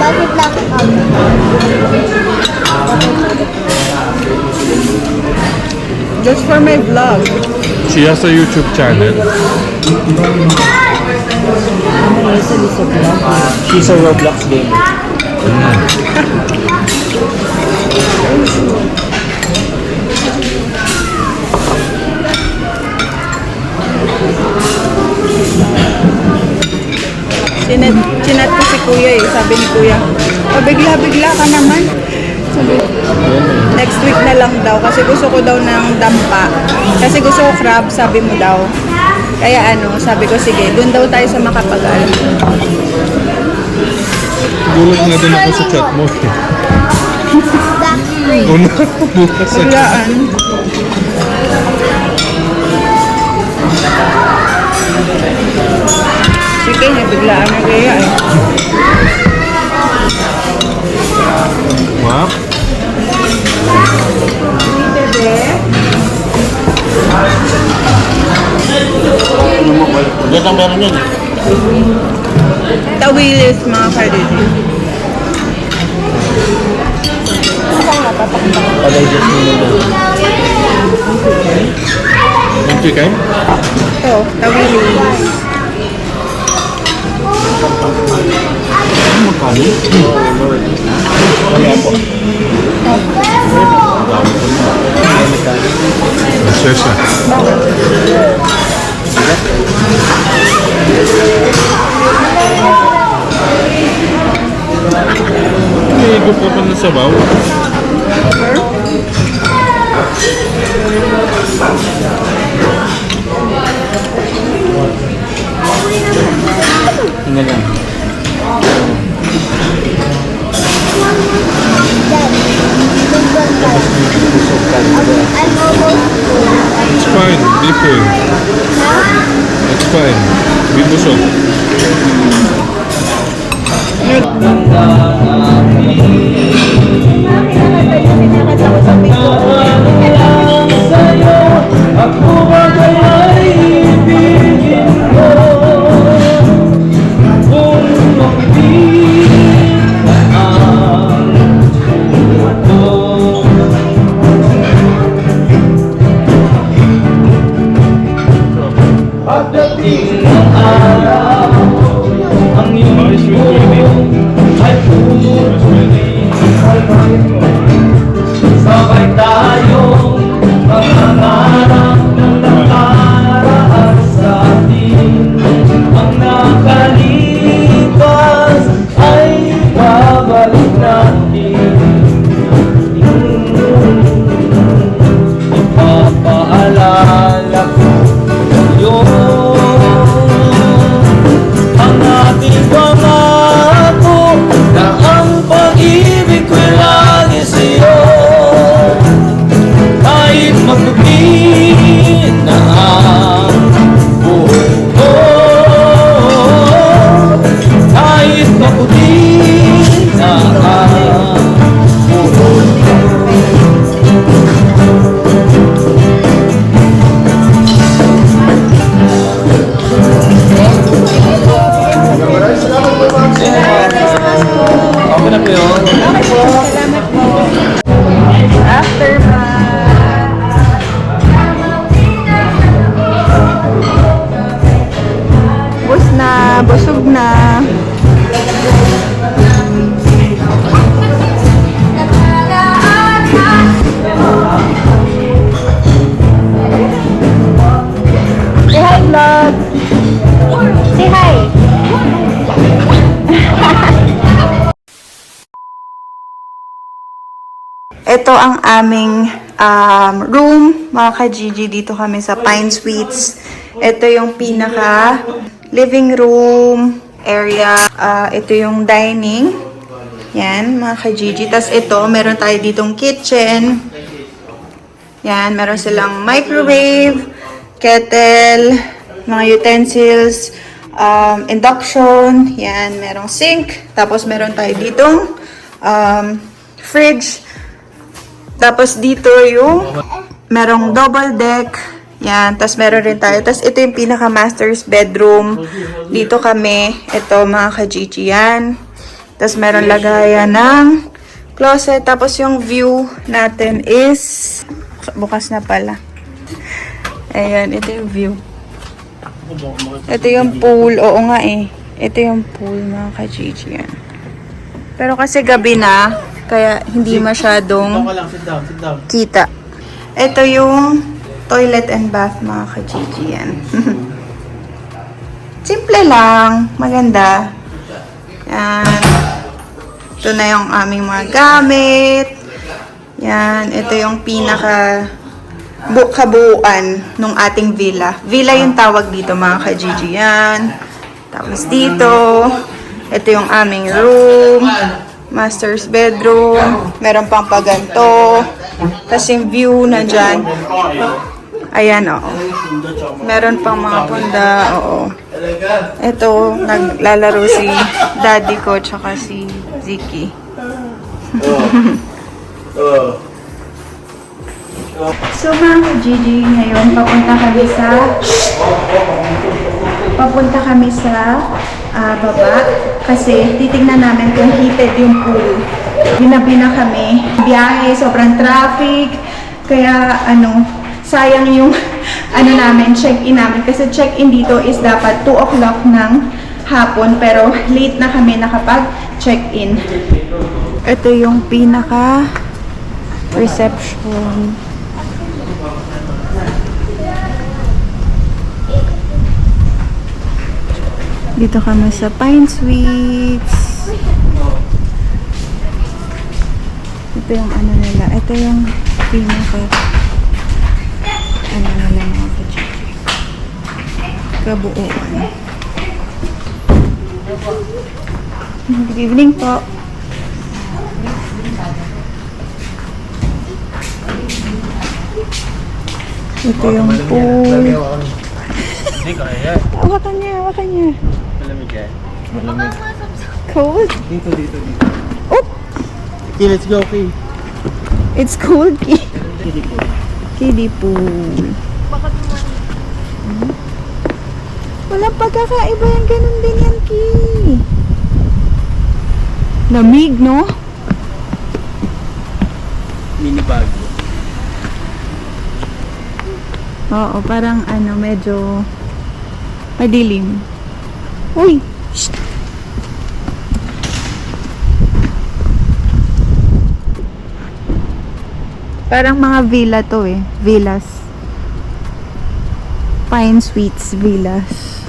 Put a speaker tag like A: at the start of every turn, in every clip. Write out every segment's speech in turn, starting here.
A: Bakit lang kami?
B: Just for my vlog.
C: She has a YouTube channel.
D: She's a Roblox gamer.
B: Chinat ko si kuya eh. Sabi ni kuya, pabigla-bigla ka naman. Sabi, next week na lang daw. Kasi gusto ko daw ng dampa. Kasi gusto ko crab, sabi mo daw. Kaya ano, sabi ko sige, dun daw tayo sa Makapagal.
C: Gulat nga din ako sa chat mo. Una, bukas sa
B: Biglaan. Sige, biglaan na kaya eh.
C: Map.
D: Diyan ang meron yun.
B: Tawilis mga kadidi.
D: Pag-digest mo na.
C: Yung chicken?
B: Ito, tawilis.
D: Magkano? Kaya po.
C: Sesa. Higop ka pa ng sabaw.
D: Tingnan lang.
C: It's fine. Be full. It's fine. Be busog.
E: Sabay tayong mangangarap ng nakaraan sa atin. Ang nakalipas ay babalik natin. Ipapaalala ko yun ang ating pangako na ang pag-ibig ko'y lagi sa'yo. Kahit magpapin na ang buhay ko, kahit maputin na ang buhay ko. Okay na po yun.
B: Bus na, busog na. Say hi, vlog. Say hi. Ito ang aming room, mga ka-Gigi. Dito kami sa Pine Suites. Ito yung pinaka living room area. Ito yung dining. Yan, mga ka-Gigi. Tapos ito, meron tayo ditong kitchen. Yan, meron silang microwave, kettle, mga utensils, induction. Yan, merong sink. Tapos meron tayo ditong fridge. Tapos dito yung merong double deck. Yan. Tapos meron rin tayo. Tapos ito yung pinaka master's bedroom. Dito kami. Ito mga ka-Gigi yan. Tapos meron lagayan ng closet. Tapos yung view natin is bukas na pala. Ayan, ito yung view. Ito yung pool. Oo nga eh. Ito yung pool mga ka-Gigi. Yan. Pero kasi gabi na, kaya hindi masyadong kita. Ito yung toilet and bath mga ka-Gigi. Yan. Simple lang. Maganda. Yan. Ito na yung aming mga gamit. Yan. Ito yung pinaka kabuuan ng ating villa. Villa yung tawag dito mga ka-Gigi. Yan. Tapos dito, ito yung aming room. Master's bedroom. Meron pang paganto. Tapos yung view na dyan. Ayan, oo. Meron pang mga punda, oo. Ito, naglalaro si daddy ko tsaka si Ziki. So mga Gigi, ngayon papunta kami sa baba kasi titignan namin kung heated yung pool. Ginabi na kami. Biyahe, sobrang traffic. Kaya sayang yung check-in namin. Kasi check-in dito is dapat 2 o'clock ng hapon. Pero late na kami nakapag-check-in. Ito yung pinaka reception. Dito kami sa Pine Suites. Ito yung nila. Ito yung pinaka nila mga ka-Gigi. Kabuuan. Good evening po. Ito yung pool.
D: Hindi kaya.
B: Hawakan niya.
D: Malamig yan. Malamig.
B: Cold?
D: Dito.
B: Oh!
D: Okay, let's go, okay.
B: It's cold, Ki.
D: Kiddie po.
B: Kiddie pool. Walang pagkakaiba yan. Ganun din yan, Ki. Lamig, no?
D: Mini bag.
B: Oo, parang medyo madilim. Uy! Shh! Parang mga villa to eh. Villas. Pine Suites villas.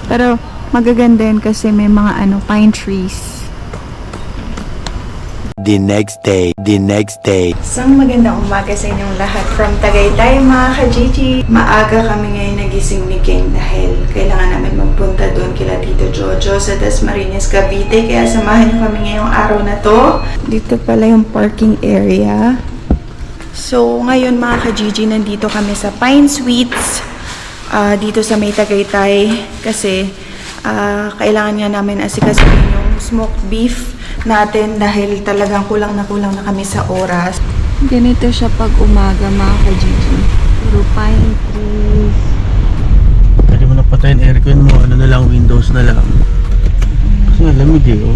B: Pero magaganda yun kasi may mga pine trees.
A: The next day.
B: Isang magandang umaga sa inyong lahat from Tagaytay mga ka-Gigi. Maaga kami ngayon nagising ni King dahil kailangan namin magpunta doon kila Tito Jojo sa Dasmariñas, Cavite. Kaya samahan niyo kami ngayong araw na to. Dito pala yung parking area. So ngayon mga ka-Gigi, nandito kami sa Pine Suites. Dito sa may Tagaytay kasi kailangan nga namin asikasuhin yung smoked beef natin dahil talagang kulang na kami sa oras. Ganito siya pag umaga mga ka-Gigi. Puro pine trees.
D: Pwede mo na patayin aircon mo, na lang, windows na lang. Kasi nga lamig eh, oh.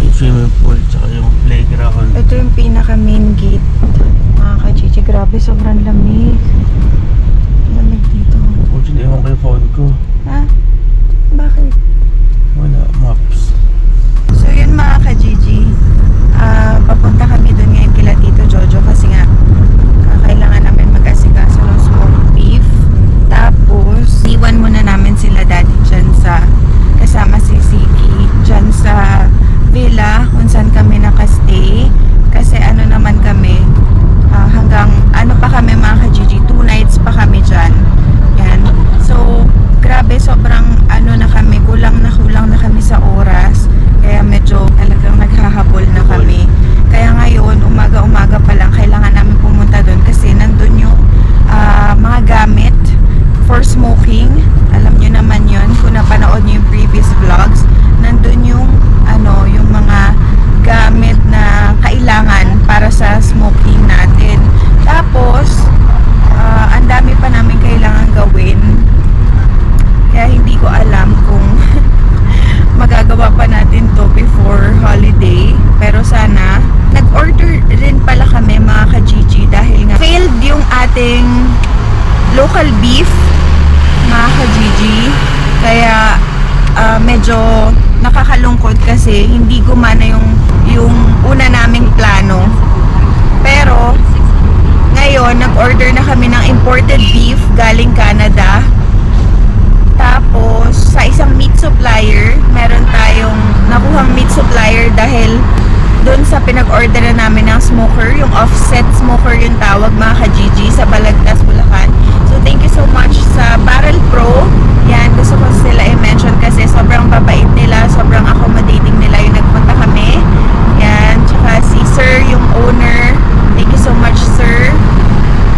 D: Yung swimming pool, tsaka yung playground.
B: Ito yung pinaka main gate. Mga ka-Gigi, grabe sobrang lamig. Lamig dito.
D: Oh, dyan, ewan ko yung phone ko.
B: Ha? Bakit?
D: Wala, maps.
B: So yun mga ka-Gigi, papunta kami dun ngayon kila Tito Jojo kasi nga kailangan namin mag-asikaso ng smoked beef. Tapos iwan muna namin sila dati dyan kasama si Ziki dyan sa villa kung saan kami nakastay kasi naman kami hanggang pa kami mga ka-Gigi, 2 nights pa kami dyan. Yan. So grabe nag-order rin pala kami mga ka-Gigi dahil nga failed yung ating local beef mga ka-Gigi. Kaya medyo nakakalungkot kasi hindi gumana yung una naming plano. Pero ngayon nag-order na kami ng imported beef galing Canada. Tapos sa isang meat supplier, meron tayong nakuhang meat supplier dahil doon sa pinag-order na namin ng smoker, yung offset smoker yung tawag mga ka-Gigi sa Balagtas, Bulacan. So thank you so much sa Barrel Pro. Yan, gusto ko sila i-mention kasi sobrang babait nila, sobrang accommodating nila yung nagpunta kami. Yan, tsaka si Sir, yung owner. Thank you so much, Sir.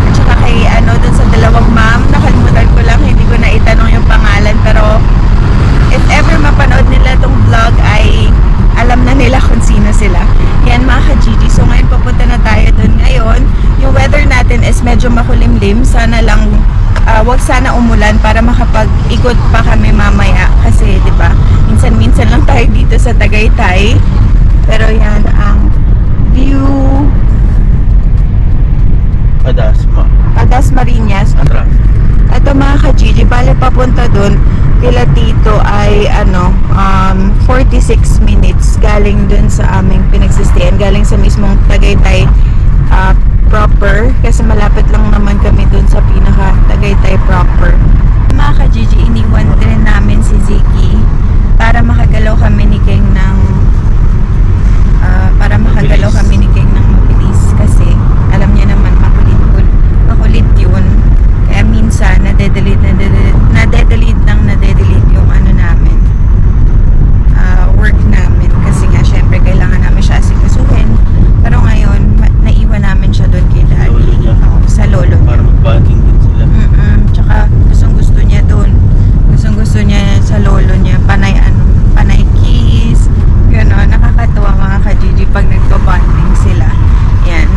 B: At tsaka kay dun sa dalawang ma'am, nakalimutan ko lang, hindi ko na itanong yung pangalan, pero if ever mapanood nila tong vlog ay alam na nila kung sino sila. Yan mga ka-Gigi. So ngayon pupunta na tayo dun. Ngayon, yung weather natin is medyo makulimlim. Sana lang wag sana umulan para makapag-ikot pa kami mamaya. Kasi, di ba, minsan-minsan lang tayo dito sa Tagaytay. Pero yan ang view. Dasmariñas.
D: Atras.
B: Ito mga ka-Gigi, bale papunta dun kila Tito ay 46 minutes galing dun sa aming pinagsistayan, galing sa mismong Tagaytay proper, kasi malapit lang naman kami dun sa pinaka Tagaytay proper. Mga ka-Gigi, iniwan din namin si Ziki para makagalaw kami ni King ng mabilis kasi alam niya naman makulit yun. Kaya minsan nade-delete yung namin work namin kasi nga syempre kailangan namin siya asikasuhin. Pero ngayon naiwan namin siya doon kay Daddy. Sa lolo niya.
D: Para mag-bonding din sila.
B: Tsaka gusto niya doon. Gusto niya sa lolo niya. Panay kiss. Gano'n. Nakakatuwa mga ka-Gigi pag nagko-bonding sila. Yan.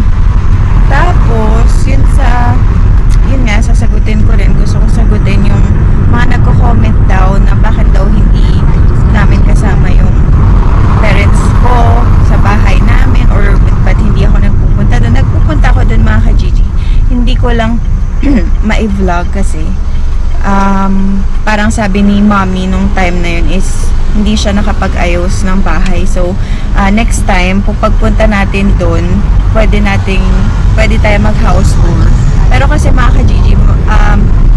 B: Tapos, yun nga, sasagutin ko rin. Gusto ko sagutin yung mga nagko-comment daw na bakit daw hindi namin kasama yung parents ko sa bahay namin or ba't hindi ako nagpupunta doon. Nagpupunta ako doon mga ka-Gigi. Hindi ko lang ma-vlog kasi parang sabi ni mommy nung time na yun is hindi siya nakapag-ayos ng bahay. So, next time, pagpunta natin doon, pwede tayo mag-house tour. Pero kasi mga ka-Gigi,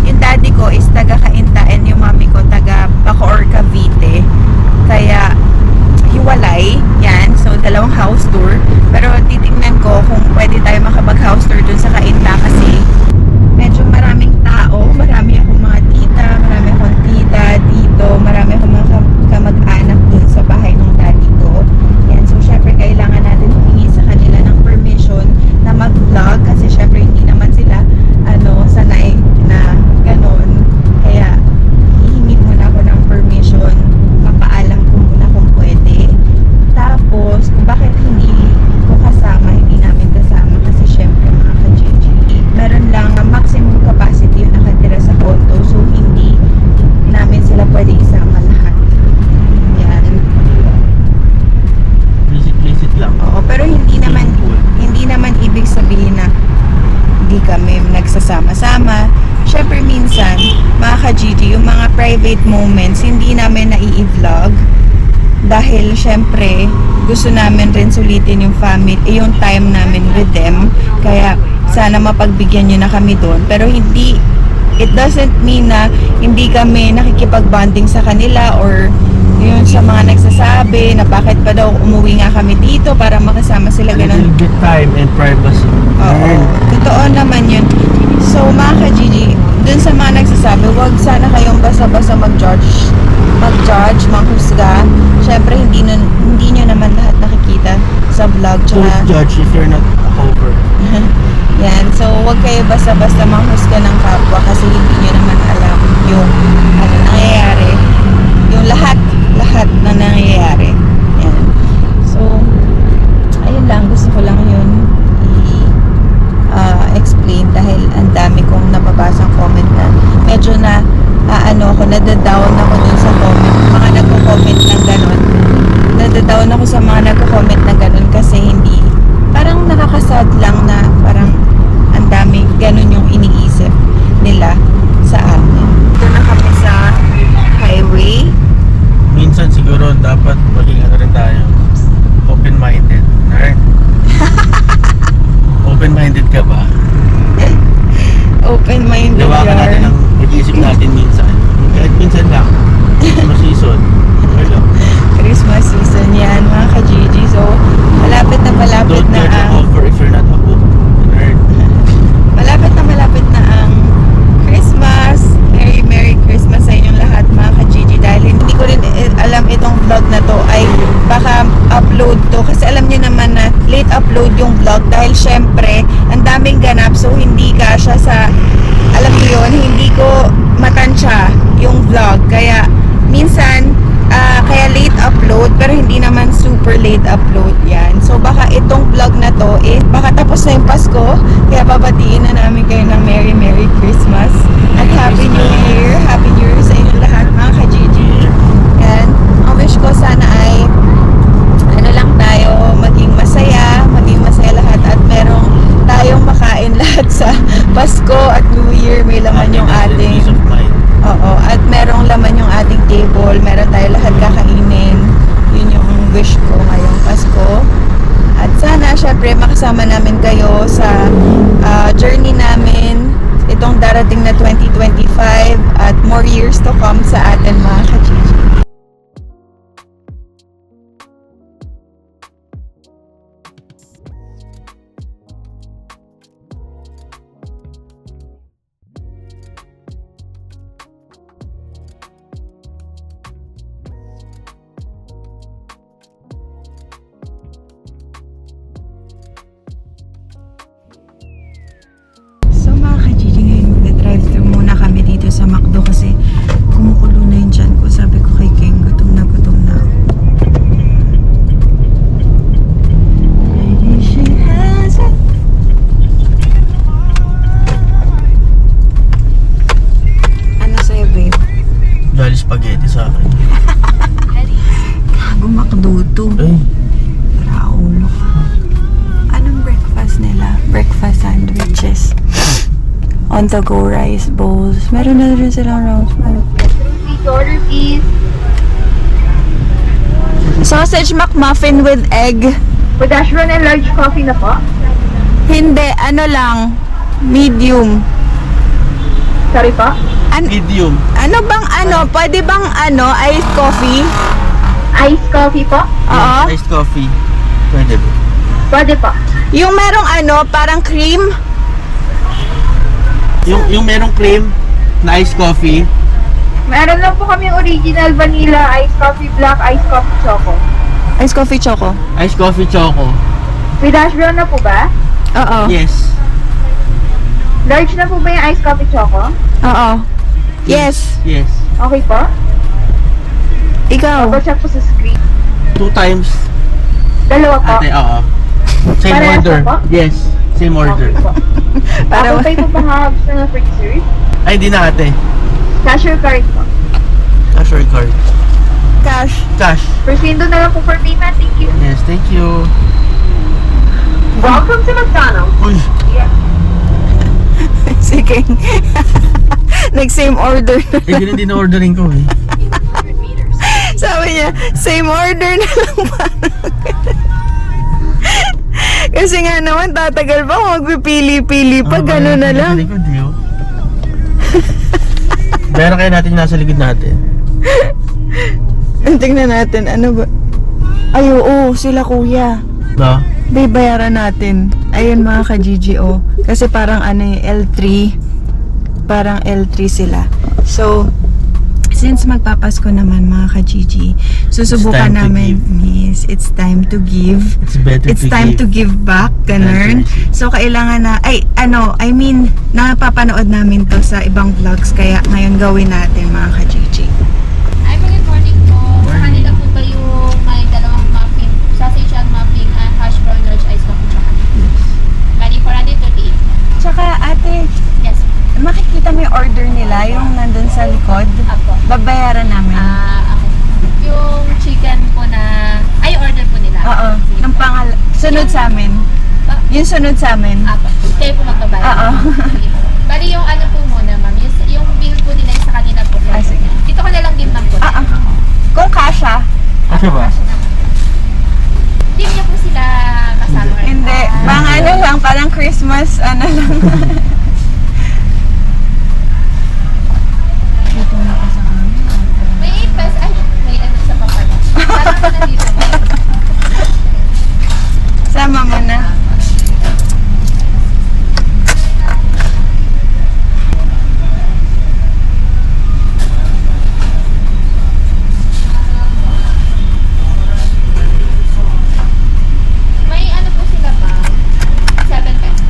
B: yung daddy ko is taga-Kaintaen, yung mami ko taga-Bacoor, Cavite. Kaya, hiwalay. Yan. So, dalawang house tour. Pero titingnan ko kung pwede tayo makapag-house tour dun sa Kainta kasi medyo maraming tao. Marami akong mga tita, marami akong tita dito, marami akong mga kamag-anak dun sa bahay ng daddy ko. Yan. So, syempre, kailangan natin humingi sa kanila ng permission na mag-vlog kasi syempre hindi naman sila sanay na ganon. Kaya hihingi muna ako ng permission, mapaalam ko muna kung pwede. Tapos kung bakit hindi namin kasama kasi syempre mga ka-Gigi, meron lang maximum capacity yung nakatira sa condo, so hindi namin sila pwede isama lahat. Yan.
D: Visit lang.
B: Oo, pero hindi naman ibig sabihin na hindi kami nagsasama-sama. Syempre minsan, mga ka-Gigi, yung mga private moments, hindi namin nai-vlog dahil syempre gusto namin rin sulitin yung family, yung time namin with them. Kaya sana mapagbigyan nyo na kami doon. Pero it doesn't mean na hindi kami nakikipag-bonding sa kanila or yun sa mga nagsasabi na bakit pa daw umuwi nga kami dito para makasama sila
D: A
B: ganun.
D: little bit time and privacy.
B: Oo, totoo naman yun. So mga ka-Gigi, dun sa mga nagsasabi, wag sana kayong basta-basta mag-judge, manghusga. Syempre hindi nyo naman lahat nakikita sa vlog.
D: Don't
B: Tsaka,
D: judge if you're not a hover.
B: yan, so wag kayo basta-basta manghusga ng kapwa kasi hindi nyo naman alam yung nangyayari. Yung lahat na nangyayari. Yan. So, ayun lang. Gusto ko lang yun explain dahil ang dami kong nababasang comment na medyo na nadadown ako dun sa comment. Mga nagko-comment ng ganun. Nadadown ako sa mga nagko-comment ng ganun kasi hindi sad lang na parang ang dami ganun yung iniisip nila sa atin. Ito na kami sa highway.
D: Minsan siguro dapat maging ano rin tayo, open-minded. Alright? Open-minded ka ba?
B: Open-minded
D: Lawakan natin
B: yarn.
D: ang pag-iisip natin minsan. Kahit minsan lang. Christmas season. Hello.
B: Christmas season yan, mga ka-Gigi. So, malapit na
D: Don't
B: na
D: judge a
B: ang...
D: cover if you're not a book. Alright?
B: Malapit na ang Christmas. Merry Christmas sa inyong lahat, mga ka-Gigi. Dahil hindi ko rin alam itong vlog na to ay baka upload to. Kasi alam niyo naman na late upload yung vlog dahil syempre, ang daming ganap. So, hindi kasya sa... Alam niyo yun, hindi ko matansya yung vlog. Kaya, minsan, kaya late upload pero hindi naman super late upload yan. So baka itong vlog na to baka tapos na yung Pasko kaya babatiin na namin kayo ng Merry Christmas at Happy New Year. Happy New Year sa inyong lahat, mga ka-Gigi. And ang wish ko sana ay ano lang tayo, maging masaya lahat at merong tayong makain lahat sa Pasko at New Year. May laman yung ating
D: Peace of mind.
B: oo, at merong laman yung ating table. Meron tayo lahat kakainin. Yun yung wish ko ngayong Pasko. At sana, syempre, makasama namin kayo sa journey namin itong darating na 2025 at more years to come sa atin, mga ka-Gigi. So mga ka-Gigi, ngayon mag-drive-thru muna kami dito sa McDo kasi kumukulo na yung tiyan ko. Sabi ko kay King, gutom na ako. Lady, she has it. Ano sa'yo, babe?
D: Dali spaghetti sa akin.
B: Gago, McDo to.
D: Ay,
B: Raulo ka. Anong breakfast nila? Breakfast sandwiches. On-the-go rice bowls. Meron na rin silang rounds.
A: Order please.
B: Sausage McMuffin with egg.
A: With Ashron and large coffee na po.
B: Hindi, ano lang. Medium.
A: Sorry po.
D: medium.
B: Ano bang ano? Pwede bang ano? Iced coffee?
A: Iced coffee po.
B: Oo.
D: Iced coffee. Pwede ba?
A: Pwede po.
B: Yung merong ano, parang cream?
D: Yung merong cream na iced coffee.
A: Meron lang po kami original vanilla, iced coffee black, iced coffee choco.
B: Iced coffee choco.
D: Iced coffee choco.
A: With hash brown na po ba?
B: Oo.
D: Yes.
A: Large na po ba yung iced coffee choco?
B: Oo. Yes.
D: Yes.
A: Okay po.
B: Ikaw.
A: Double check po sa screen.
D: 2 times.
A: Dalawa po.
D: Ate, oo. Same
A: Parehas
D: order.
A: na po?
D: Yes. Same order.
A: Okay po.
B: Para
A: Apple pay po ba nga gusto na for dessert?
D: Ay, di na ate.
A: Cash or card po?
D: Cash or card?
B: cash.
D: Cash.
A: Proceed na lang po for payment. Thank you.
D: Yes, thank you.
A: Welcome to McDonald's.
D: Uy,
B: Sige. Nag-same order.
D: ganun din na ordering ko eh.
B: Sabi niya, same order na lang ba? Kasi nga naman, tatagal pa kung magpipili-pili pa, gano'n na lang.
D: Sa likod, yun. Meron kaya natin yung nasa likod natin.
B: Tingnan natin, ano ba? Ay, oo, sila kuya.
D: No?
B: Babe, bayaran natin. Ayun mga ka-GGO. Kasi parang ano yung L3. Parang L3 sila. So, since magpapasko naman mga ka-GG, susubukan
D: It's time to
B: namin.
D: give.
B: Yes, it's time to give.
D: It's better
B: It's
D: to
B: time
D: give.
B: to give back, ganun.
D: Yes,
B: So, kailangan na, napapanood namin to sa ibang vlogs. Kaya ngayon gawin natin mga ka-GG.
F: Ay, good morning po. Sa kanila po ba yung may dalawang muffin, sausage and muffin and hash brown large ice coffee chocolate? Ready for ready to eat.
B: Tsaka ate,
F: Yes.
B: makikita mo yung order nila, yung nandun sa likod.
F: Apo.
B: Babayaran namin.
F: Okay. Yung chicken po na, ay order po nila.
B: Oo.
F: Sige
B: Ang
F: po.
B: sunod sa amin. Yung sunod sa amin.
F: Apo. Kayo po magbabayad.
B: Oo.
F: Sige po. Bali yung ano po muna, ma'am. Yung bill po din ay sa kanila po.
B: Ah, sige.
F: Dito ko na lang din, ma'am po.
B: Kung kasha.
D: Kasi ba?
F: Hindi niyo po sila kasama. right?
B: Hindi. Pang ano lang, parang Christmas, ano lang.
F: May 8 pesos. Ay, may ano sa papala. Parang ko na dito.
B: Sama mo na.
F: May ano po sila, ma'am. 7 pesos.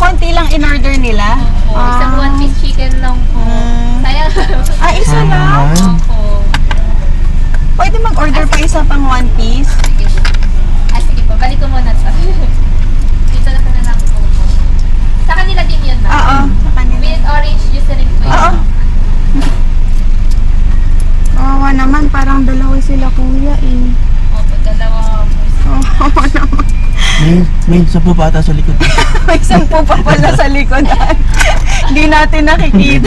B: Konti lang in-order nila.
F: Opo. Isang one-piece chicken lang po. Sayang.
B: Isa lang?
F: Opo.
B: Pwede mag-order pa isa pang one piece.
F: Sige po. Sige po. Balik ko muna to. Dito na ko na lang po. Sa kanila din yun, ma'am.
B: Oo, sa kanila.
F: With orange juice na rin po yun.
B: Oo. Kawawa naman, parang dalawa sila kuya eh.
F: Opo, dalawa po.
B: Oo naman.
D: May isa po bata sa likod.
B: May 10 pa pala sa likodan. Hindi natin nakikita.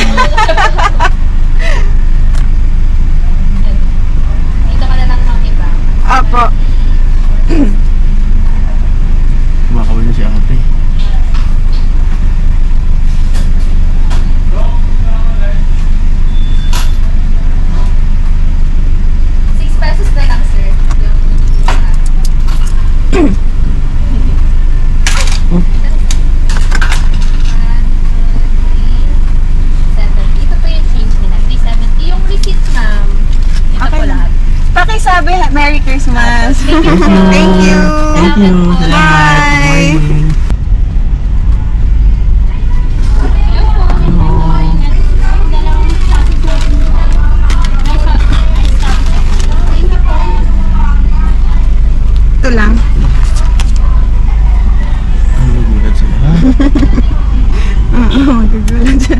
F: Dito ka na lang ng iba.
B: Apo.
D: Kumakawin na si ate.
F: ₱6 na lang, sir. Ito po yung change nila. 370. Yung receipt, ma'am. Ito
B: Okay
F: po
B: lang.
F: lahat.
B: Pakisabi, Merry Christmas. Thank you.
D: Thank you. Salamat.
B: Bye.
D: Good morning.
B: Ito lang.
D: Nagugulat sila. Ha?
B: Oo, magugulat siya.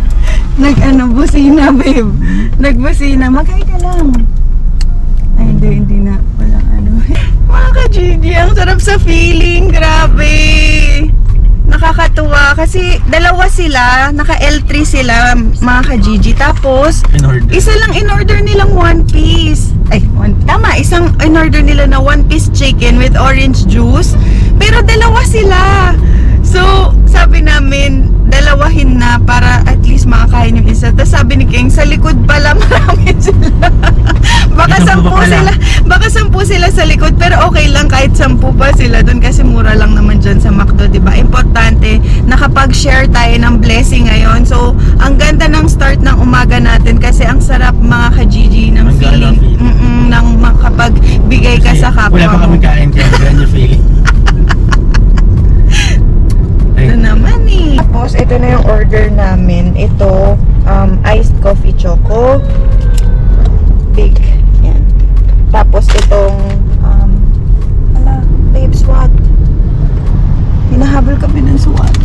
B: Nag-ano, busina, babe. Nagbusina. Mag-hi ka lang. Ay, hindi na. Walang ano. Mga ka-GD, ang sarap sa feeling. Grabe. Nakakatuwa. Kasi dalawa sila. Naka-L3 sila, mga ka-GG. Tapos,
D: In-order.
B: isa lang in-order nilang one piece. Tama, isang in-order nila na one piece chicken with orange juice. Pero dalawa sila. So, sabi namin, dalawahin na para at least makakain yung isa. Tapos sabi ni King, sa likod pala marami sila. Baka
D: May 10
B: 10
D: pa pala.
B: sila. Baka 10 sila sa likod. Pero okay lang kahit 10 pa sila doon kasi mura lang naman dyan sa McDo, diba? Importante, nakapag-share tayo ng blessing ngayon. So, ang ganda ng start ng umaga natin kasi ang sarap mga ka-GG ng
D: Ang gana
B: feeling.
D: feeling.
B: Ng makapagbigay ka
D: Kasi
B: sa kapwa
D: wala pa
B: mo.
D: kami kain kaya ganyan feeling. Ay,
B: Ito naman eh. Tapos, ito na yung order namin. Ito, iced coffee choco. Big. Yan. Tapos, itong, babe, SWAT. Hinahabol kami ng SWAT.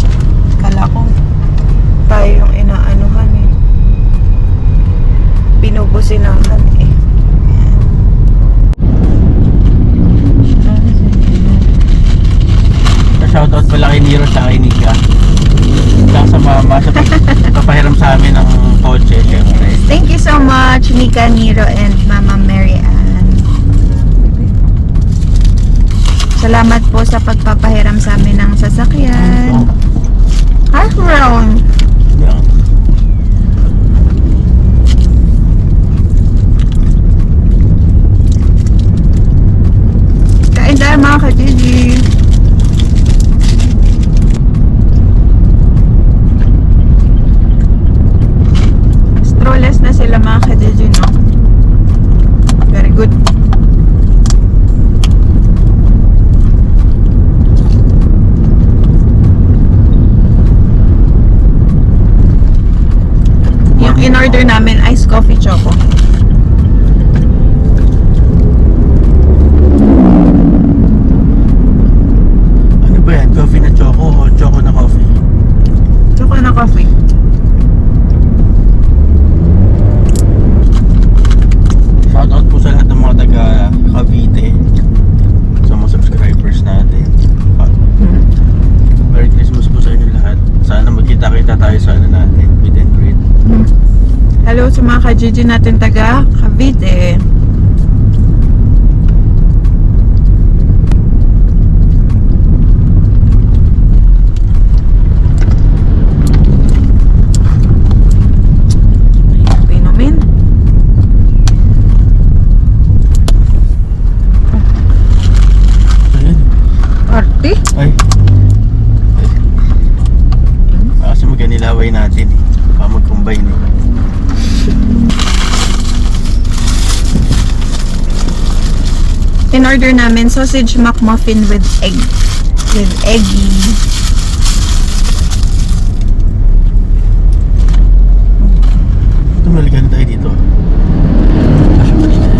B: Kala ko, tayo yung inaanuhan eh. Binubusinahan eh.
D: shoutout pala kay Nero sa kay Nika. Tsaka sa mama sa pagpapahiram sa amin ng kotse, syempre.
B: Thank you so much, Nika, Nero, and Mama Mary Ann. Salamat po sa pagpapahiram sa amin ng sasakyan. Hash brown.
D: Yeah.
B: Kain tayo mga ka-Gigi. Strollers na sila mga ka-Gigi, no? Very good. Yung in-order namin, iced coffee choco.
D: Ano ba yan? Coffee na choco o choco na coffee?
B: Choco na coffee.
D: Shoutout po sa lahat ng mga taga Cavite.
B: out sa mga ka-GG natin taga Cavite. Pinomin.
D: Ayan.
B: Party?
D: Ay. Kasi magkanilaway natin eh. Baka mag-combine eh.
B: In order namin, sausage McMuffin with egg. With eggy.
D: Tumaligan tayo dito. Asya pa rin yan.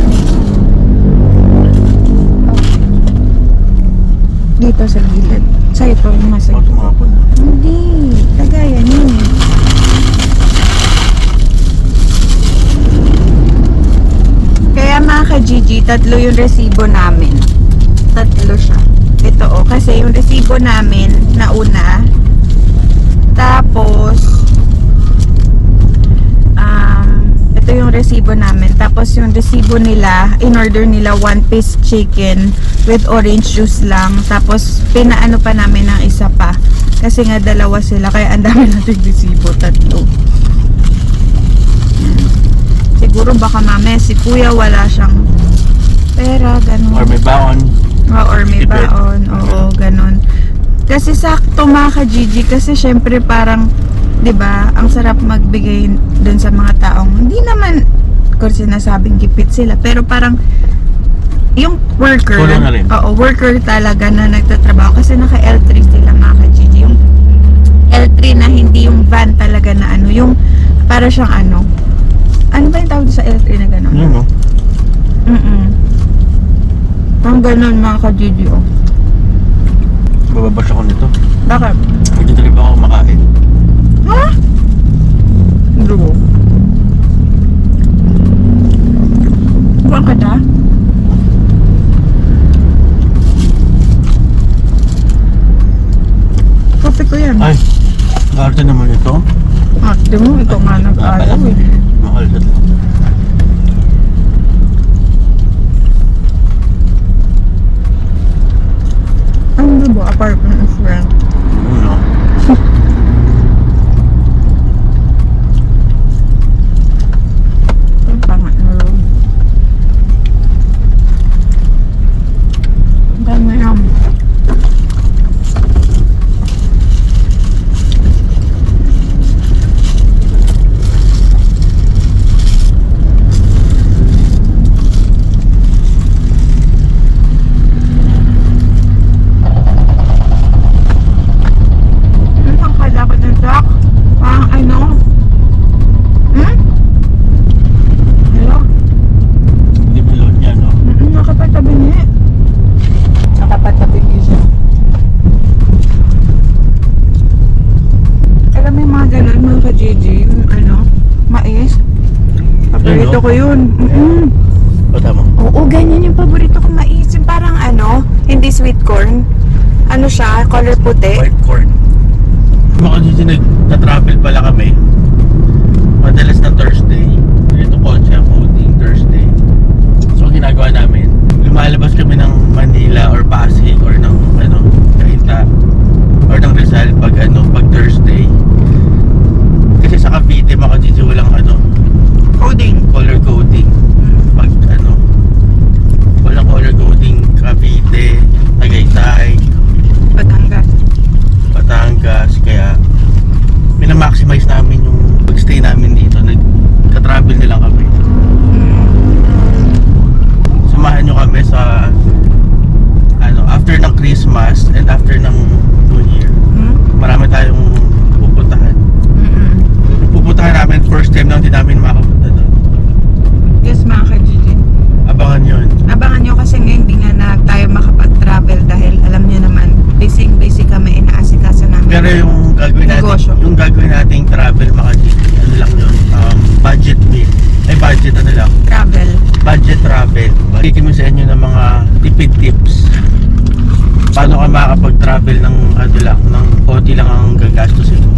B: Dito sa gilid. Sa ito, yung nasa
D: Ako tumapon na.
B: Hindi. Kagaya niyo. Kaya mga ka-GG, tatlo yung resibo namin. Tatlo siya. Ito oh, kasi yung resibo namin na una. Tapos, ito yung resibo namin. Tapos yung resibo nila, in order nila 1-piece chicken with orange juice lang. Tapos pinaano pa namin ng isa pa. Kasi nga dalawa sila, kaya ang dami nating resibo, tatlo. Siguro baka mamaya si kuya wala siyang pera, ganun.
D: Or may baon.
B: Or may
D: Tipid.
B: baon, oo, ganun. Kasi sakto mga ka-GG, kasi syempre parang, 'di ba, ang sarap magbigay dun sa mga taong hindi naman kung sinasabing gipit sila, pero parang yung worker,
D: Kulang na rin.
B: oo, worker talaga na nagtatrabaho kasi naka L3 sila mga ka-GG, yung L3 na hindi yung van talaga na ano, yung para siyang ano ba yung tawag sa L3 na gano'n?
D: Yun no?
B: Ang gano'n mga ka-GG, oh.
D: Bababash ako nito.
B: Bakit?
D: Nagtitrip ako kumakain.
B: Ha? Bro. Buwan ka na? Kape ko yan.
D: Ay, garte naman ito.
B: Ate mo, ito nga nag-ayaw eh.
D: Mahal na ito.
B: Ano ba? Apartment of rent.
D: No.
B: Ang pangat na room. Ang dami yan. Ang kalapit ng truck. Parang ano? Hello?
D: Hindi bilon niya, no?
B: Nakapatabi niya. Nakapatabi niya siya. Alam mo yung mga ganun, mga ka-GG, yung ano, mais. Paborito ko yun.
D: O, tama.
B: Oo, ganyan yung paborito ko mais. Yung parang ano, hindi sweet corn. Ano siya, color puti.
D: White corn. Mga dito nagta-travel pala kami. Madalas na Thursday. Ito kotse ang voting Thursday. So, ang ginagawa namin, lumalabas kami ng Manila or Pasig or ng Cainta or ng Rizal pag Thursday. Kasi sa Cavite, mga dito walang
B: Coding.
D: color coding. Pag walang color coding, Cavite, Tagaytay,
B: Batangas.
D: Batangas, kaya minamaximize namin yung pag-stay namin dito. Nagka-travel na lang kami. Samahan nyo kami sa after ng Christmas and after ng New Year. Marami tayong pupuntahan. Pupuntahan namin first time na hindi namin makapunta doon.
B: Yes, mga ka-GG.
D: Abangan yun.
B: Abangan nyo kasi ngayon hindi nga na tayo makapag-travel dahil alam nyo naman, busy kami, inaasikaso namin.
D: Pero yung
B: Negosyo.
D: gagawin nating travel mga ano lang yun, budget meal. Ay budget
B: Travel.
D: budget travel. Balikin mo sa inyo ng mga tipid tips. Paano ka makakapag-travel ng ng konti lang ang gagastusin mo.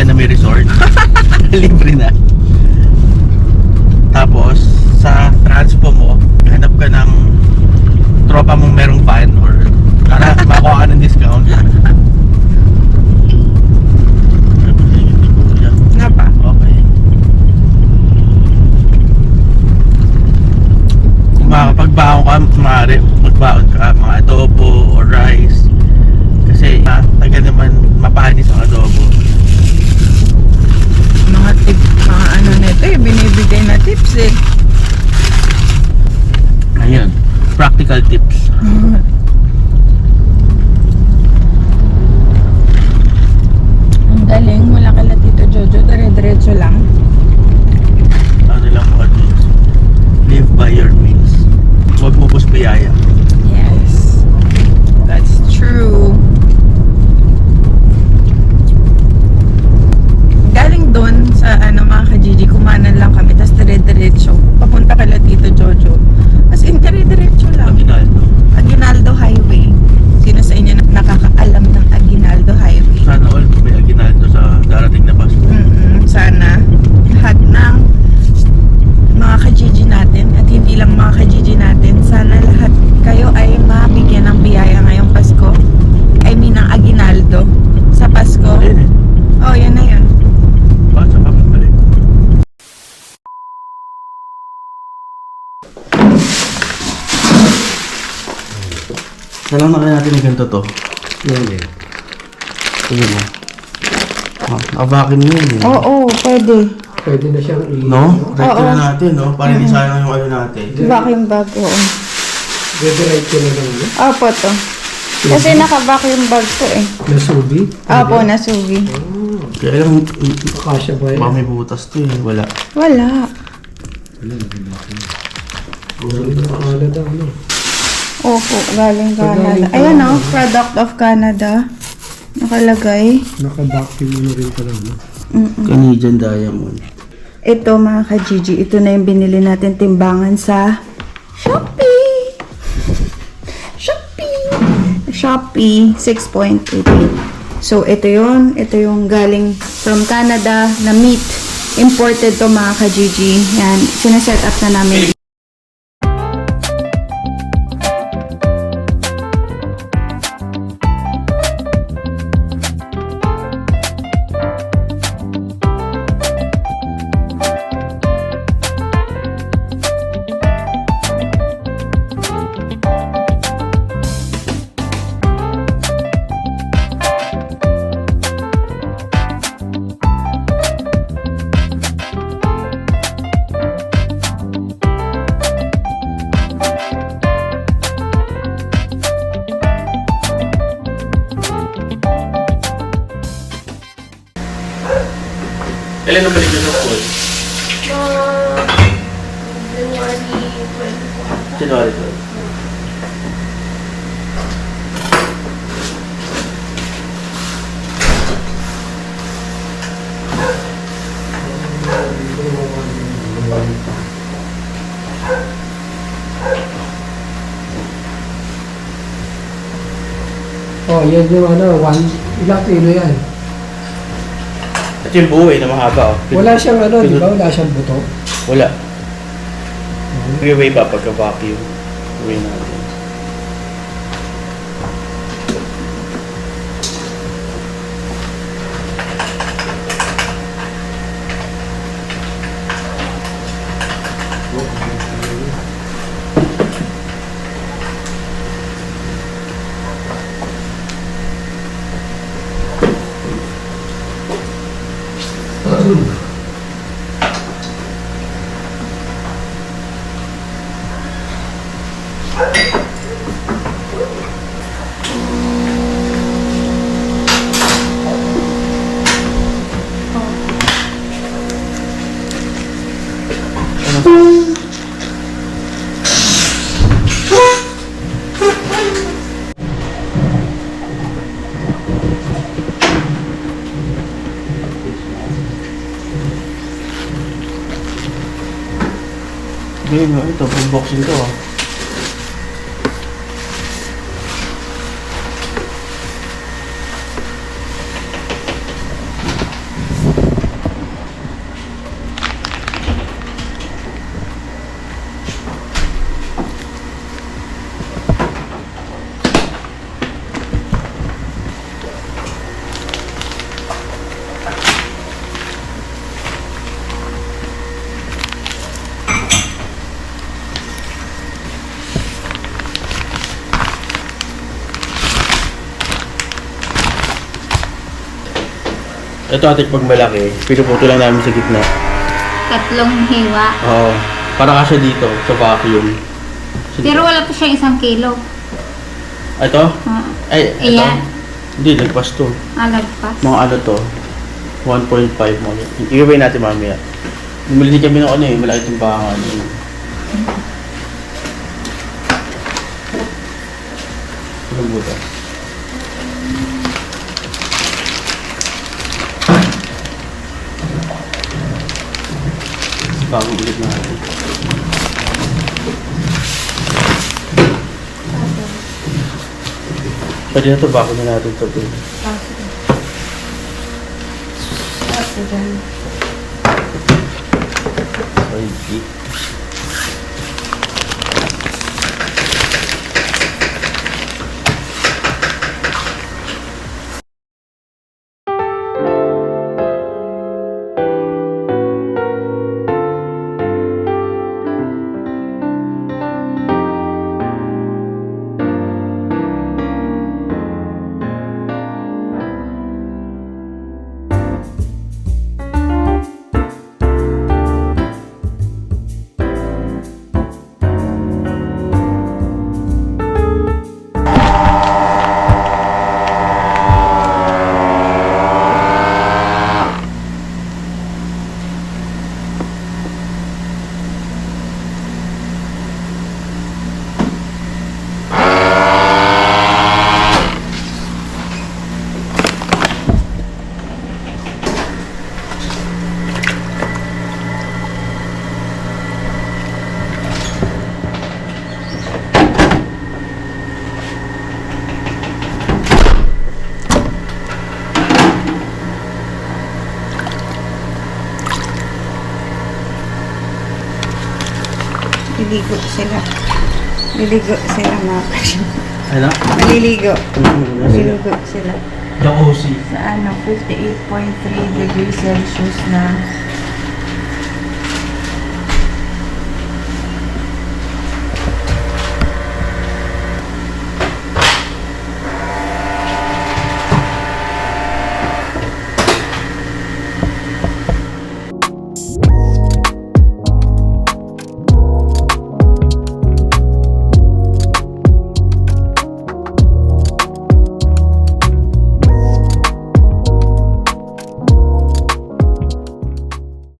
D: bayan na may resort. Libre na. Tapos, sa transpo mo, hanap ka ng tropa mong merong van or para makuha ka ng discount.
B: Na pa.
D: Okay. Kung makakapagbaon ka, maaari magbaon ka mga adobo or rice. Kasi taga naman mapanis ang adobo.
B: Mga tip, mga ano nito eh, binibigay na tips eh.
D: Ayun, practical tips.
B: Ang galing, wala kala Tito Jojo, dire-diretso lang.
D: Ano lang po, live by your means. Huwag mo pus biyaya.
B: Yes, that's true. Galing doon sa ano mga ka-Gigi, kumanan lang kami, tapos dire-diretso. Papunta kala Tito Jojo. As in, dire-diretso lang.
D: Aguinaldo.
B: Aguinaldo Highway. Sino sa inyo nakakaalam ng Aguinaldo Highway?
D: Sana all may Aguinaldo sa darating na Pasko.
B: Sana lahat ng mga ka-Gigi natin at hindi lang mga ka-Gigi natin, sana lahat kayo ay mabigyan ng biyaya ngayong Pasko. I mean, ng Aguinaldo sa Pasko.
D: Ayun eh.
B: Oh, yan na yun.
D: Basta ka balik. Salang na kaya natin yung ganito to.
E: Yan eh.
D: Tingnan mo. Naka-vacuum yun eh.
B: Oo, pwede.
E: Pwede na siyang
D: No? Recto na natin, no? Para hindi sayang yung ano natin.
B: Vacuum bag, oo.
E: Diretso na lang yun.
B: Opo to. Kasi naka-vacuum bag to eh.
E: Nasubi.
B: Opo, nasugi.
D: Kaya lang,
E: Kasya ba
D: baka
E: yan?
D: may butas to eh. Wala.
B: Wala.
E: Canada, ano?
B: Opo, galing Canada. Ayan o, product of Canada. Nakalagay.
E: Naka-vacuum mo rin pala, no?
D: Canadian diamond.
B: Ito mga ka-Gigi, ito na yung binili natin timbangan sa Shopee. Shopee 6.88. So ito yung galing from Canada na meat. Imported to mga ka-Gigi. Yan, sinaset up na namin.
D: Kailan naman ito sa school? January 12.
E: Oh, yan yung ano, ilang kilo yan?
D: At yung buo eh, na mahaba oh.
E: Wala siyang ano, di ba? Wala siyang buto.
D: Wala. Giveaway pa pagka-vacuum. Gawin natin. Ngayon nga, ito, unboxing to ah. Ito ate pag malaki, pinuputo lang namin sa gitna.
F: Tatlong hiwa.
D: Oo. Para kasi dito, sa vacuum.
F: Pero wala pa siyang 1 kilo.
D: Ito? Ay, ito?
F: Ayan.
D: Hindi, nagpas to.
F: Alagpas.
D: Mga ano to? 1.5 mga. Iiway natin mamaya. Bumili din kami ng ano eh, malaki timbangan. Ano buta? Bagong ulit natin. Pwede na ito, bago na natin ito. Okay.
B: Liligo sila. Liligo sila mga
D: Ano?
B: Maliligo.
D: Ano?
B: Maliligo sila.
D: The OC.
B: Sa ano, 58.3 degrees Celsius na